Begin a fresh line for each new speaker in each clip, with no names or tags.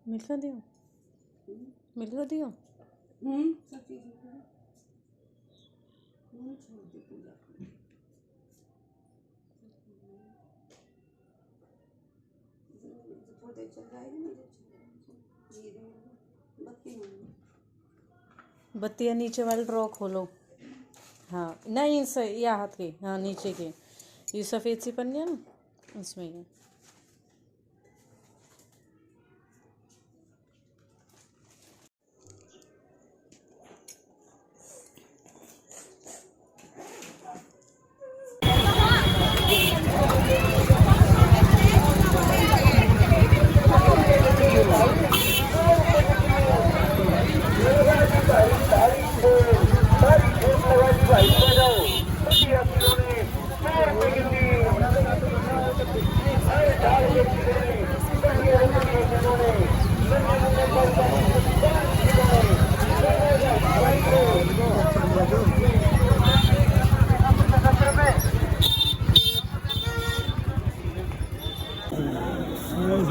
मिलकर दियो मिलकर दियो
सब चीज़ें करो। छोड़ दे पूजा करना। थोड़ी देर चल जाएगी मुझे
बत्तियाँ नीचे वाले ड्रॉ खोलो। हाँ नहीं या हाथ के, हाँ नीचे के, ये सफ़ेद सी पन्नी है ना उसमें ही।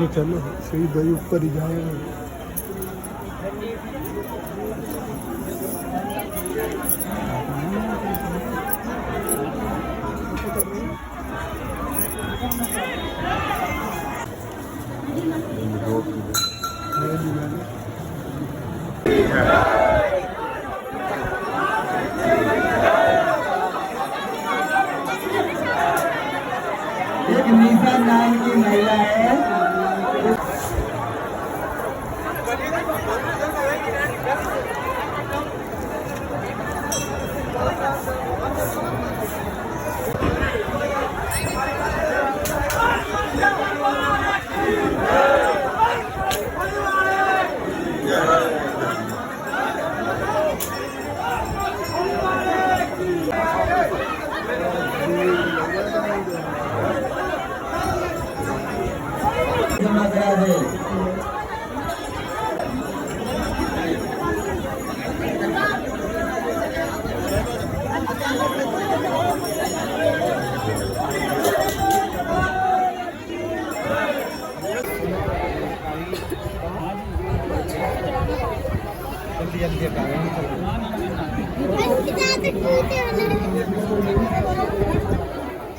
चलो सीधा ही ऊपर ही जाएंगे।
एक निशा नाम की महिला है।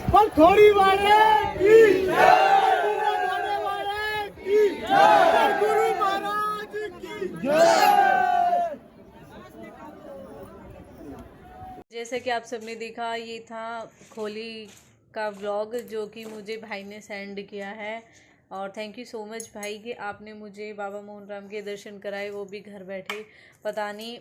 पर थोड़ी वाले की गुरु महाराज की जय।
जैसे कि आप सबने देखा, ये था खोली का व्लॉग जो कि मुझे भाई ने सेंड किया है। और थैंक यू सो मच भाई कि आपने मुझे बाबा मोहन राम के दर्शन कराए, वो भी घर बैठे। पता नहीं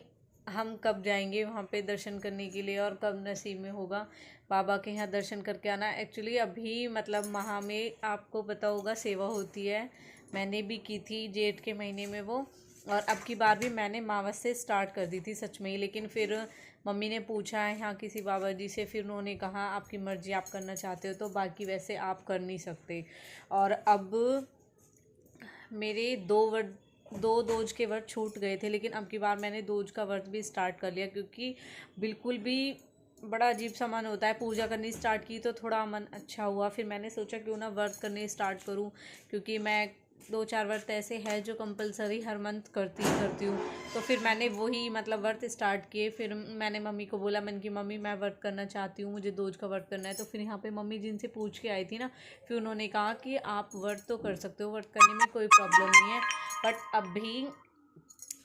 हम कब जाएंगे वहाँ पे दर्शन करने के लिए और कब नसीब में होगा बाबा के यहाँ दर्शन करके आना। एक्चुअली अभी मतलब माह में आपको पता होगा सेवा होती है, मैंने भी की थी जेठ के महीने में वो। और अब की बार भी मैंने मावस से स्टार्ट कर दी थी सच में ही, लेकिन फिर मम्मी ने पूछा है यहाँ किसी बाबा जी से, फिर उन्होंने कहा आपकी मर्ज़ी, आप करना चाहते हो तो, बाकी वैसे आप कर नहीं सकते। और अब मेरे दो दोज के व्रत छूट गए थे, लेकिन अब की बार मैंने दोज का व्रत भी स्टार्ट कर लिया, क्योंकि बिल्कुल भी बड़ा अजीब सा मन होता है। पूजा करनी स्टार्ट की तो थोड़ा मन अच्छा हुआ, फिर मैंने सोचा क्यों ना व्रत करने स्टार्ट करूं, क्योंकि मैं 2-4 व्रत ऐसे हैं जो कंपलसरी हर मंथ करती हूँ। तो फिर मैंने वही मतलब व्रत स्टार्ट किए। फिर मैंने मम्मी को बोला, मैंने कि मम्मी मैं व्रत करना चाहती हूँ, मुझे दोज का व्रत करना है। तो फिर यहाँ पे मम्मी जिनसे पूछ के आई थी ना, फिर उन्होंने कहा कि आप व्रत तो कर सकते हो, व्रत करने में कोई प्रॉब्लम नहीं है, बट अभी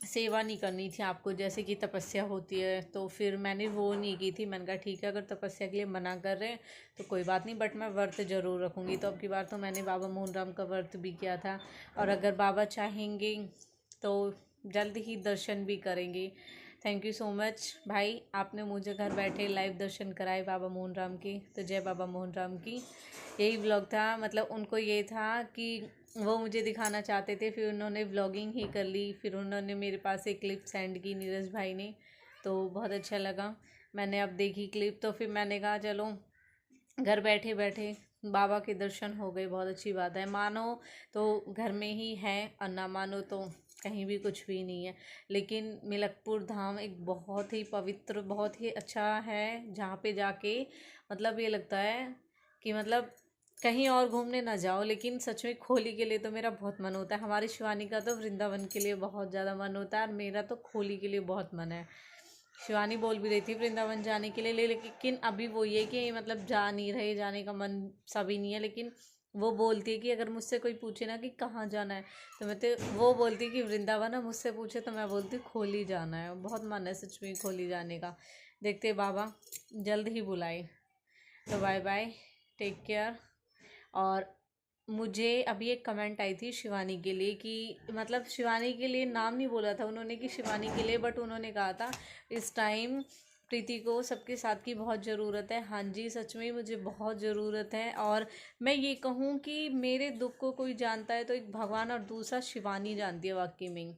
सेवा नहीं करनी थी आपको, जैसे कि तपस्या होती है। तो फिर मैंने वो नहीं की थी। मैंने कहा ठीक है, अगर तपस्या के लिए मना कर रहे हैं तो कोई बात नहीं, बट मैं व्रत ज़रूर रखूँगी। तो अब की बार तो मैंने बाबा मोहन राम का व्रत भी किया था, और अगर बाबा चाहेंगे तो जल्द ही दर्शन भी करेंगे। थैंक यू सो मच भाई, आपने मुझे घर बैठे लाइव दर्शन कराए बाबा मोहन राम की। तो जय बाबा मोहन राम की। यही व्लॉग था, मतलब उनको ये था कि वो मुझे दिखाना चाहते थे, फिर उन्होंने व्लॉगिंग ही कर ली। फिर उन्होंने मेरे पास एक क्लिप सेंड की नीरज भाई ने, तो बहुत अच्छा लगा। मैंने अब देखी क्लिप, तो फिर मैंने कहा चलो घर बैठे बैठे बाबा के दर्शन हो गए, बहुत अच्छी बात है। मानो तो घर में ही है और ना मानो तो कहीं भी कुछ भी नहीं है। लेकिन मिलकपुर धाम एक बहुत ही पवित्र, बहुत ही अच्छा है, जहाँ पे जाके मतलब ये लगता है कि मतलब कहीं और घूमने ना जाओ, लेकिन सच में खोली के लिए तो मेरा बहुत मन होता है। हमारी शिवानी का तो वृंदावन के लिए बहुत ज़्यादा मन होता है, और मेरा तो खोली के लिए बहुत मन है। शिवानी बोल भी रही थी वृंदावन जाने के लिए, लेकिन अभी वो ये कि मतलब जा नहीं रहे, जाने का मन सभी नहीं है। लेकिन वो बोलती है कि अगर मुझसे कोई पूछे ना कि कहाँ जाना है, तो मैं तो वो बोलती है कि वृंदावन है, मुझसे पूछे तो मैं बोलती हूँ खोली जाना है। बहुत मन है सच में खोली जाने का। देखते बाबा जल्द ही बुलाए। तो बाय बाय, टेक केयर। और मुझे अभी एक कमेंट आई थी शिवानी के लिए कि मतलब शिवानी के लिए नाम नहीं बोला था उन्होंने कि शिवानी के लिए, बट उन्होंने कहा था इस टाइम प्रीति को सबके साथ की बहुत ज़रूरत है। हाँ जी, सच में मुझे बहुत ज़रूरत है। और मैं ये कहूँ कि मेरे दुख को कोई जानता है तो एक भगवान, और दूसरा शिवानी जानती है वाकई में।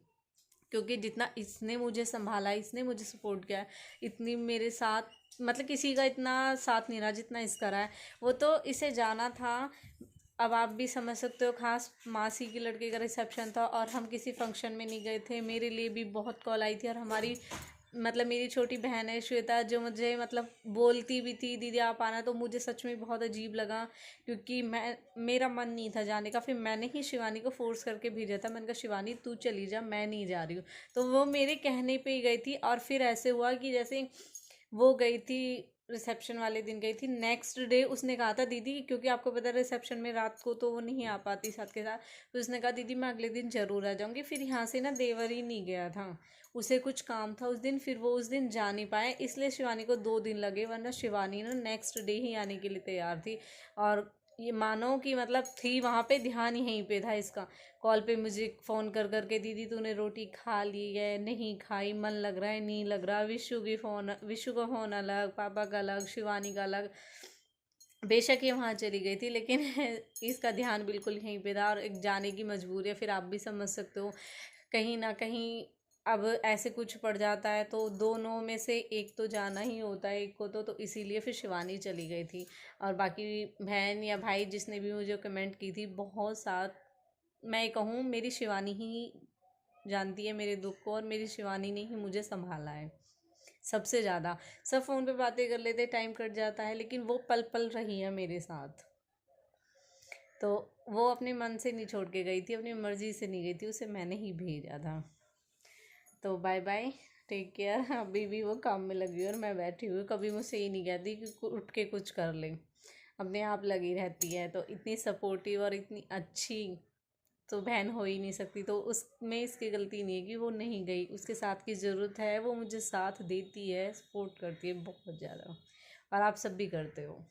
क्योंकि जितना इसने मुझे संभाला, इसने मुझे सपोर्ट किया है, इतनी मेरे साथ मतलब किसी का इतना साथ नहीं रहा जितना इसका रहा है। वो तो इसे जाना था, अब आप भी समझ सकते हो, खास मासी के लड़के का रिसेप्शन था और हम किसी फंक्शन में नहीं गए थे। मेरे लिए भी बहुत कॉल आई थी, और हमारी मतलब मेरी छोटी बहन है श्वेता, जो मुझे मतलब बोलती भी थी दीदी आप आना, तो मुझे सच में बहुत अजीब लगा, क्योंकि मेरा मन नहीं था जाने का। फिर मैंने ही शिवानी को फोर्स करके भेजा था, मैंने कहा शिवानी तू चली जा, मैं नहीं जा रही हूँ। तो वो मेरे कहने पे ही गई थी। और फिर ऐसे हुआ कि जैसे वो गई थी, रिसेप्शन वाले दिन गई थी, नेक्स्ट डे उसने कहा था दीदी, क्योंकि आपको पता है रिसेप्शन में रात को तो वो नहीं आ पाती साथ के साथ, तो उसने कहा दीदी मैं अगले दिन ज़रूर आ जाऊँगी। फिर यहाँ से ना देवर ही नहीं गया था, उसे कुछ काम था उस दिन, फिर वो उस दिन जा नहीं पाए, इसलिए शिवानी को 2 दिन लगे, वरना शिवानी ना नेक्स्ट डे ही आने के लिए तैयार थी। और ये मानो कि मतलब थी वहाँ पे, ध्यान यहीं पे था इसका। कॉल पे मुझे फ़ोन कर करके दीदी तूने रोटी खा ली है, नहीं खाई, मन लग रहा है, नहीं लग रहा। विशु का फ़ोन अलग, पापा का अलग, शिवानी का अलग। बेशक ये वहाँ चली गई थी, लेकिन इसका ध्यान बिल्कुल यहीं पे था, और एक जाने की मजबूरी है। फिर आप भी समझ सकते हो, कहीं ना कहीं अब ऐसे कुछ पड़ जाता है तो दोनों में से एक तो जाना ही होता है एक को, तो इसीलिए फिर शिवानी चली गई थी। और बाकी बहन या भाई जिसने भी मुझे कमेंट की थी, बहुत साथ मैं कहूँ मेरी शिवानी ही जानती है मेरे दुख को, और मेरी शिवानी ने ही मुझे संभाला है सबसे ज़्यादा। सब फ़ोन पे बातें कर लेते, टाइम कट जाता है, लेकिन वो पल पल रही है मेरे साथ। तो वो अपने मन से नहीं छोड़ के गई थी, अपनी मर्ज़ी से नहीं गई थी, उसे मैंने ही भेजा था। तो बाय बाय, टेक केयर। अभी भी वो काम में लगी और मैं बैठी हुई, कभी मुझसे ये नहीं कहती कि उठ के कुछ कर ले, अपने आप लगी रहती है। तो इतनी सपोर्टिव और इतनी अच्छी तो बहन हो ही नहीं सकती। तो उसमें इसकी गलती नहीं है कि वो नहीं गई, उसके साथ की ज़रूरत है, वो मुझे साथ देती है, सपोर्ट करती है बहुत ज़्यादा, और आप सब भी करते हो।